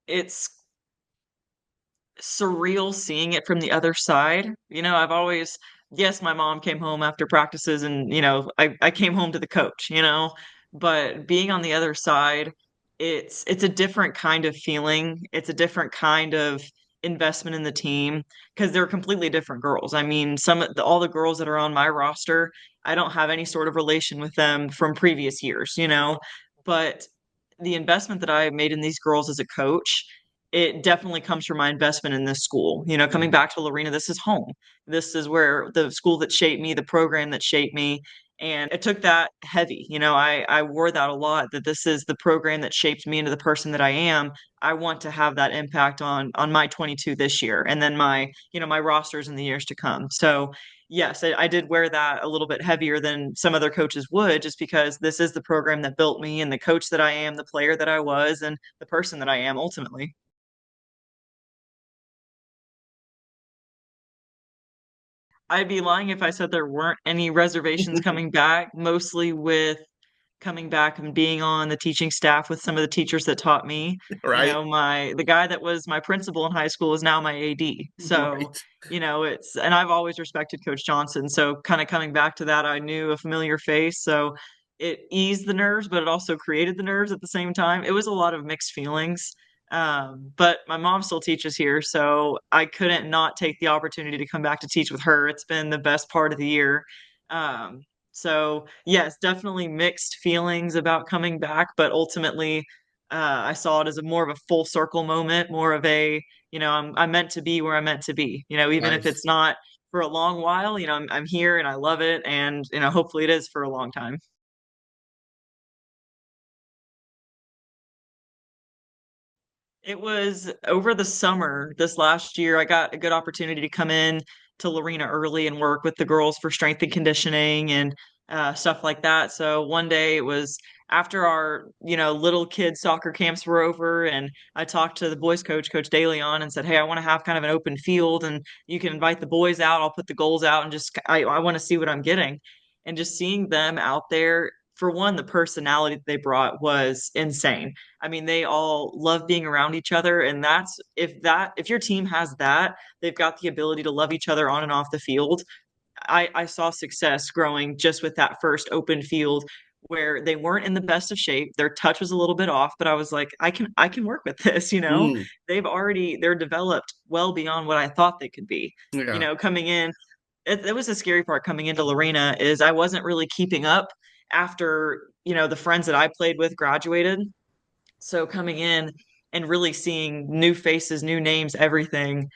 It's surreal seeing it from the other side. I've always, yes, my mom came home after practices and, I came home to the coach, but being on the other side, it's a different kind of feeling. It's a different kind of investment in the team because they're completely different girls. I mean, all the girls that are on my roster, I don't have any sort of relation with them from previous years, but the investment that I made in these girls as a coach, it definitely comes from my investment in this school. Coming Mm. back to Lorena, this is home. This is where the school that shaped me, the program that shaped me. And it took that heavy. I wore that a lot, that this is the program that shaped me into the person that I am. I want to have that impact on my 22 this year and then my rosters in the years to come. So yes, I did wear that a little bit heavier than some other coaches would, just because this is the program that built me and the coach that I am, the player that I was, and the person that I am ultimately. I'd be lying if I said there weren't any reservations coming back, mostly with coming back and being on the teaching staff with some of the teachers that taught me. Right. The guy that was my principal in high school is now my AD. So, Right. and I've always respected Coach Johnson. So kind of coming back to that, I knew a familiar face. So it eased the nerves, but it also created the nerves at the same time. It was a lot of mixed feelings. But my mom still teaches here, so I couldn't not take the opportunity to come back to teach with her. It's been the best part of the year. Um, so yes, definitely mixed feelings about coming back, but ultimately, I saw it as a more of a full circle moment, more of a, I'm meant to be where I'm meant to be. Even if Nice. it's not for a long while, I'm here and I love it, and hopefully it is for a long time. It was over the summer this last year. I got a good opportunity to come in to Lorena early and work with the girls for strength and conditioning and stuff like that. So one day it was after our, little kid soccer camps were over, and I talked to the boys coach, Coach DeLeon, and said, "Hey, I want to have kind of an open field, and you can invite the boys out. I'll put the goals out, and just I want to see what I'm getting." And just seeing them out there, for one, the personality that they brought was insane. I mean, they all love being around each other, and if your team has that, they've got the ability to love each other on and off the field. I saw success growing just with that first open field where they weren't in the best of shape. Their touch was a little bit off,. But I was like, I can work with this. Mm. They're developed well beyond what I thought they could be. Yeah. Coming in, it was the scary part coming into Lorena is I wasn't really keeping up after, the friends that I played with graduated. So coming in and really seeing new faces, new names, everything,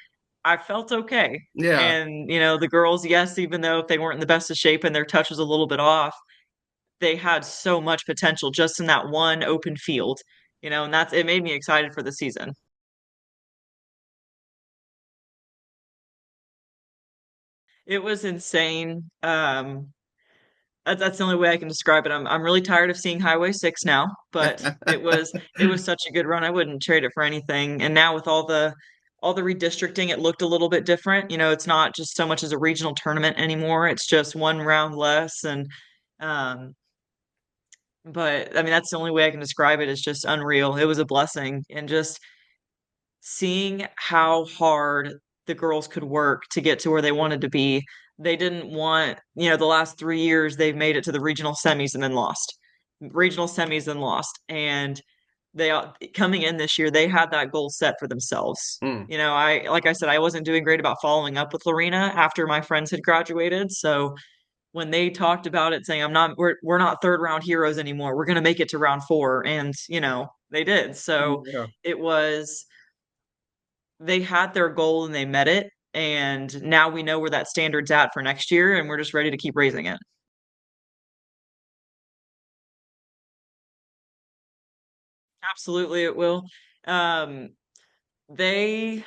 I felt okay. Yeah. And, the girls, yes, even though if they weren't in the best of shape and their touch was a little bit off, they had so much potential just in that one open field, and it made me excited for the season. It was insane. That's the only way I can describe it. I'm really tired of seeing Highway 6 now, but it was such a good run. I wouldn't trade it for anything. And now with all the redistricting, it looked a little bit different. It's not just so much as a regional tournament anymore. It's just one round less. And um, but I mean that's the only way I can describe it. It's just unreal. It was a blessing. And just seeing how hard the girls could work to get to where they wanted to be. They didn't want, the last 3 years they've made it to the regional semis and then lost. Regional semis and lost. And coming in this year, they had that goal set for themselves. Mm. I like I said, I wasn't doing great about following up with Lorena after my friends had graduated. So when they talked about it, saying we're not third round heroes anymore, we're gonna make it to round four, and they did. So Yeah. it was they had their goal and they met it. And now we know where that standard's at for next year, and we're just ready to keep raising it. Absolutely, it will. Um, they,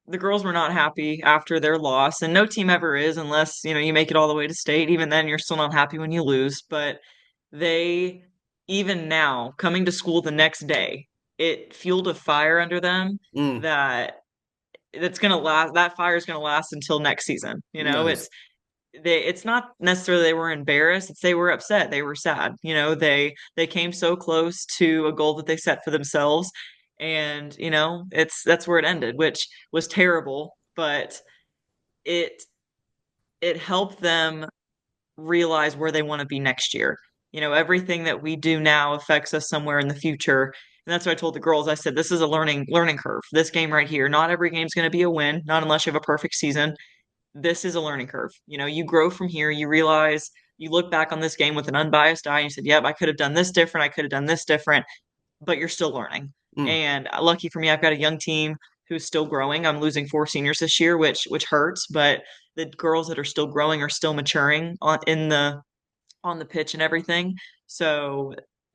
the girls were not happy after their loss, and no team ever is unless, you make it all the way to state. Even then, you're still not happy when you lose. But they, even now, coming to school the next day, it fueled a fire under them Mm. that that's gonna last. That fire is gonna last until next season. Nice. It's not necessarily they were embarrassed, it's they were upset, they were sad. They came so close to a goal that they set for themselves, And, that's where it ended, which was terrible, but it it helped them realize where they want to be next year. Everything that we do now affects us somewhere in the future. And that's what I told the girls. I said, this is a learning curve. This game right here. Not every game's going to be a win, not unless you have a perfect season. This is a learning curve. You grow from here. You realize you look back on this game with an unbiased eye and you said, yep, I could have done this different. I could have done this different, but you're still learning. Mm, And lucky for me, I've got a young team who's still growing. I'm losing four seniors this year, which hurts, but the girls that are still growing are still maturing on the pitch and everything. So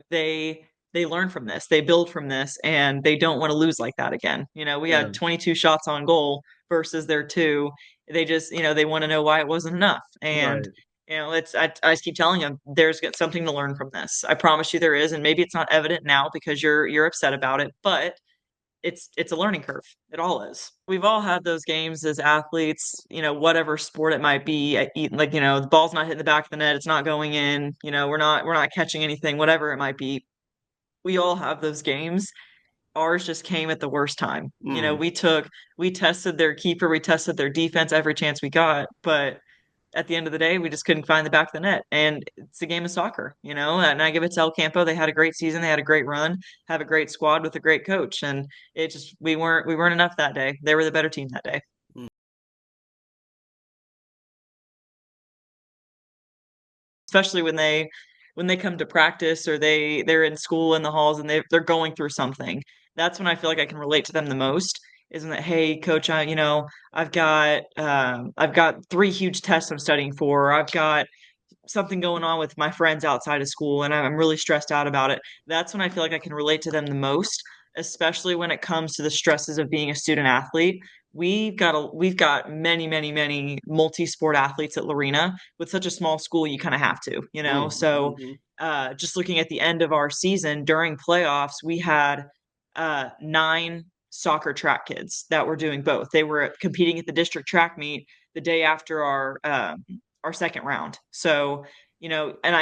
they they learn from this, they build from this, and they don't want to lose like that again. We yeah, had 22 shots on goal versus their two. They just, they want to know why it wasn't enough. And right. I just keep telling them there's something to learn from this. I promise you there is, and maybe it's not evident now because you're upset about it, but it's a learning curve. It all is. We've all had those games as athletes, whatever sport it might be. Like, the ball's not hitting the back of the net, it's not going in, we're not catching anything, whatever it might be. We all have those games. Ours just came at the worst time. Mm, We tested their keeper, we tested their defense every chance we got, but at the end of the day, we just couldn't find the back of the net. And it's a game of soccer, and I give it to El Campo. They had a great season. They had a great run, have a great squad with a great coach. And we weren't enough that day. They were the better team that day. mm, Especially when they come to practice or they're in school in the halls and they're going through something. That's when I feel like I can relate to them the most. Isn't that, hey, coach, I've got three huge tests I'm studying for. Or I've got something going on with my friends outside of school and I'm really stressed out about it. That's when I feel like I can relate to them the most, especially when it comes to the stresses of being a student athlete. We've got many, many, many multi-sport athletes at Lorena. With such a small school, you kind of have to, So mhm. just looking at the end of our season during playoffs, we had nine soccer track kids that were doing both. They were competing at the district track meet the day after our second round. So, and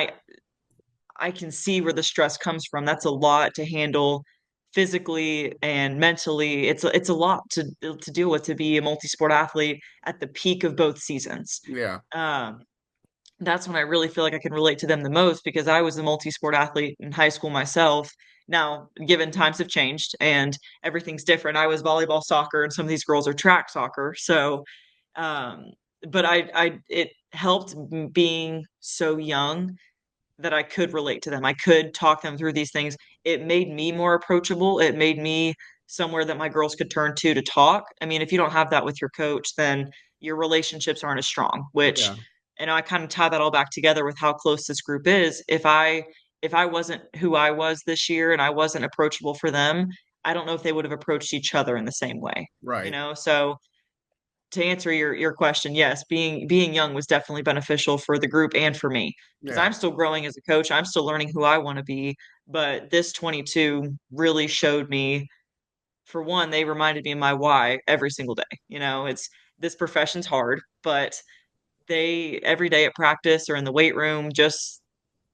I can see where the stress comes from. That's a lot to handle physically and mentally. It's a lot to deal with to be a multi-sport athlete at the peak of both seasons. Yeah, Um, that's when I really feel like I can relate to them the most because I was a multi-sport athlete in high school myself. Now, given times have changed and everything's different, I was volleyball soccer and some of these girls are track soccer. So, um, but it helped being so young that I could relate to them. I could talk them through these things. It made me more approachable. It made me somewhere that my girls could turn to talk. I mean, if you don't have that with your coach, then your relationships aren't as strong, which, yeah, I kind of tie that all back together with how close this group is. If I wasn't who I was this year and I wasn't approachable for them, I don't know if they would have approached each other in the same way. right. So to answer your question, yes, being young was definitely beneficial for the group and for me because Yeah, I'm still growing as a coach. I'm still learning who I want to be, but this 22 really showed me. For one, they reminded me of my why every single day. It's this profession's hard, but they every day at practice or in the weight room, just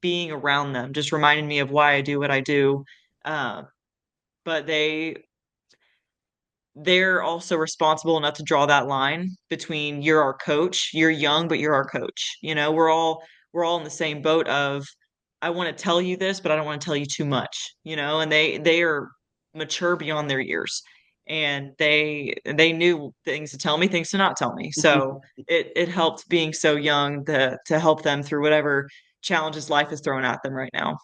being around them, just reminded me of why I do what I do. Uh, but they're also responsible enough to draw that line between you're our coach, you're young, but you're our coach. We're all in the same boat of I want to tell you this, but I don't want to tell you too much, and they are mature beyond their years. And they knew things to tell me, things to not tell me. So it helped being so young to help them through whatever challenges life is throwing at them right now.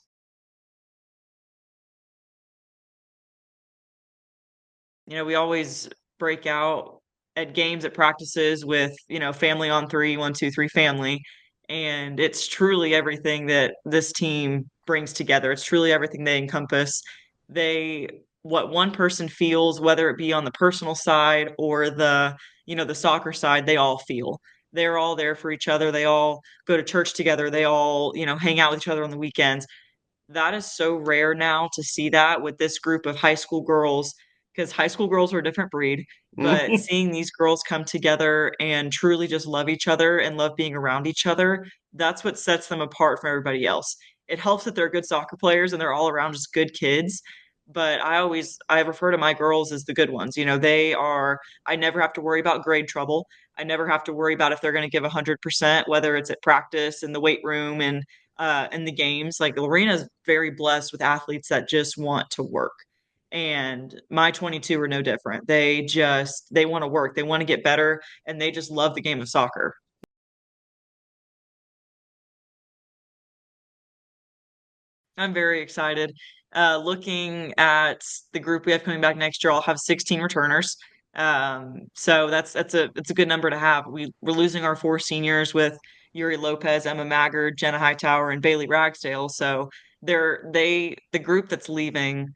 We always break out at games at practices with, family on three, 1, 2, 3 family. And it's truly everything that this team brings together. It's truly everything they encompass. What one person feels, whether it be on the personal side or the soccer side, they all feel. They're all there for each other. They all go to church together. They all, hang out with each other on the weekends. That is so rare now to see that with this group of high school girls because high school girls are a different breed. But seeing these girls come together and truly just love each other and love being around each other, that's what sets them apart from everybody else. It helps that they're good soccer players and they're all around just good kids. but I refer to my girls as the good ones. They are I never have to worry about grade trouble. I never have to worry about if they're going to give 100%, whether it's at practice, in the weight room, and in the games. Like Lorena's very blessed with athletes that just want to work. And my 22 are no different. They want to work. They want to get better, and they just love the game of soccer. I'm very excited. Looking at the group we have coming back next year, I'll have 16 returners. So that's a good number to have. We're losing our four seniors with Yuri Lopez, Emma Maggard, Jenna Hightower, and Bailey Ragsdale. So the group that's leaving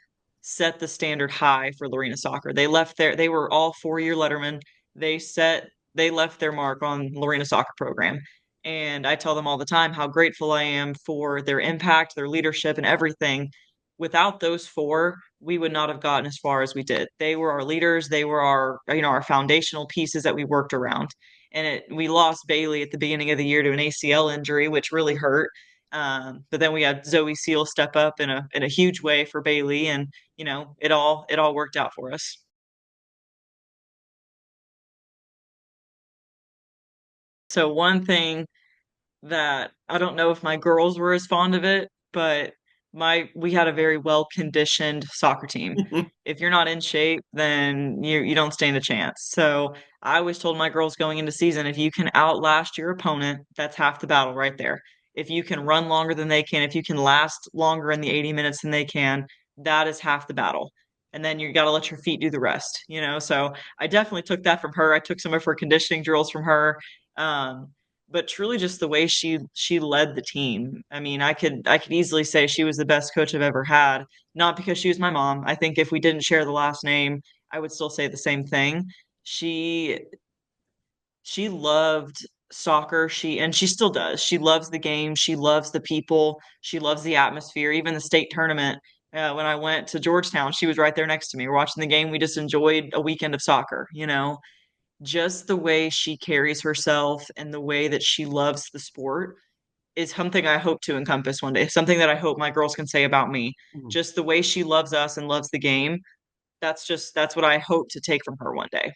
set the standard high for Lorena soccer. They were all 4-year lettermen. They left their mark on Lorena soccer program. And I tell them all the time how grateful I am for their impact, their leadership, and everything. Without those four, we would not have gotten as far as we did. They were our leaders. They were our foundational pieces that we worked around. And we lost Bailey at the beginning of the year to an ACL injury, which really hurt. But then we had Zoe Seal step up in a huge way for Bailey, and it all worked out for us. So one thing that I don't know if my girls were as fond of it, but my we had a very well conditioned soccer team. If you're not in shape, then you don't stand a chance. So I always told my girls going into season, if you can outlast your opponent, that's half the battle right there. If you can run longer than they can, if you can last longer in the 80 minutes than they can, that is half the battle. And then you got to let your feet do the rest. So I definitely took that from her. I took some of her conditioning drills from her. But truly just the way she led the team. I mean, I could easily say she was the best coach I've ever had, not because she was my mom. I think if we didn't share the last name, I would still say the same thing. She she loved soccer. She still does. She loves the game. She loves the people. She loves the atmosphere. Even the state tournament, when I went to Georgetown, she was right there next to me. We're watching the game. We just enjoyed a weekend of soccer. Just the way she carries herself and the way that she loves the sport is something I hope to encompass one day. Something that I hope my girls can say about me. Mhm. Just the way she loves us and loves the game. That's what I hope to take from her one day.